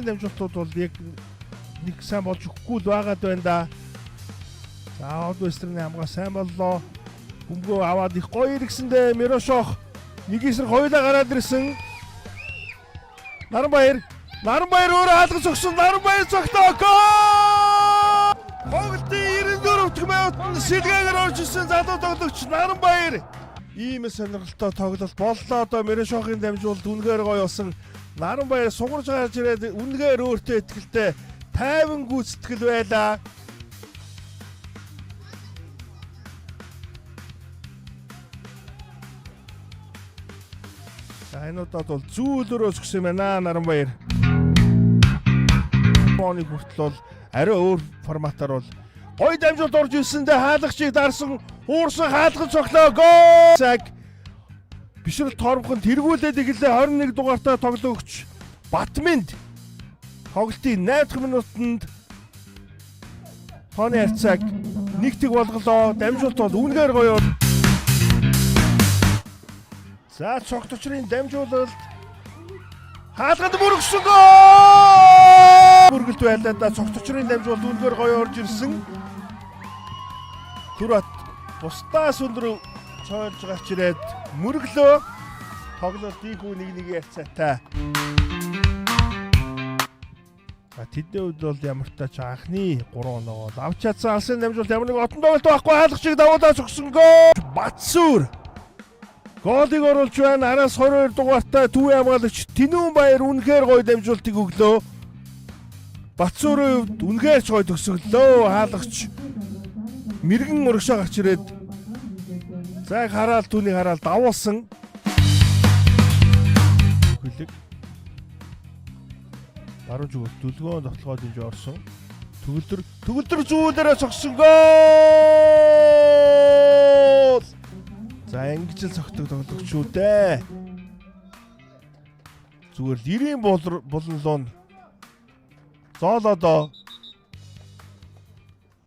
Сүүлийн дамжуултууд бол яг нэг сайн болж өгөхгүй л байгаад байна да. За Олдвестерны хамгаа сайн боллоо. Бөмбөгөө аваад их гоё иргсэндээ Мирошох нэг эсрэг хоёулаа гараад ирсэн. Наранбаяр өөрөө хаалгаж өгсөн. Наранбаяр цогтоо гол! Тоглолтын 94-р минутанд сэлгээгээр орж ирсэн залуу тоглогч Наранбаяр. Ийм сонирхолтой тоглолт боллоо. Одоо Мирошохын дамжуулалт үнэхээр гоё болсон. Наранбаяр сугарж гарч ирээд үнэхээр өөртөө итгэлтэй тайван гүйцэтгэл байлаа. Энүүдад бол зүүлөрөөс гсэн байна Наранбаяр. Оны хүртэл бол арай өөр форматаар бол гоё дамжуулалт орж ирсэндээ хаалгачийг дарсан уурсан хаалгач цоглоо гол. Цаг бишрэл тоормхон тэргүүлээд иглээ 21 дугаартай тоглогч Батминд тоглолтын 8 дахь минутанд тооны харьцааг 1-1 болголоо. Дамжуулалт бол үнэхээр гоё. За цогточрын дамжуулалт хаалганд бүргсэн гол! Бүргэлт байлаа да цогточрын дамжуулалт үнэхээр гоё орж ирсэн. Түрбат бусдаас өндөр цойлж гарч ирээд мөрөглөө. Тоглолт ийхүү 1-1 ярцаатай. Тэдний үед бол ямар ч тач анхны 3 оноо бол авч чадсан алсын дамжуулалт ямар нэг отон тоглолт байхгүй хаалгачийг давуулаад өгсөн гол! Батсүр голыг оруулж байна. Араас 22 дугаартай Төвийн хамгаалагч Тэнүүнбаяр үнэхээр гоё дамжуулалтыг өглөө. Батсүрийн хувьд үнэхээр ч гоё төгсгөлөө. Хаалгач мэрэгэн урагшаа гарч ирээд зайг хараал түүнийг хараал давуулсан. Хүлэг баруун зүгт дүлгөөн тоглоход дэмж орсон. Төгөлдөр зүүлээрээ цогсон гол! За ингэж л цогтөг тоглогч шүү дээ. Зүгээр 90 болонлоо. Зоолодоо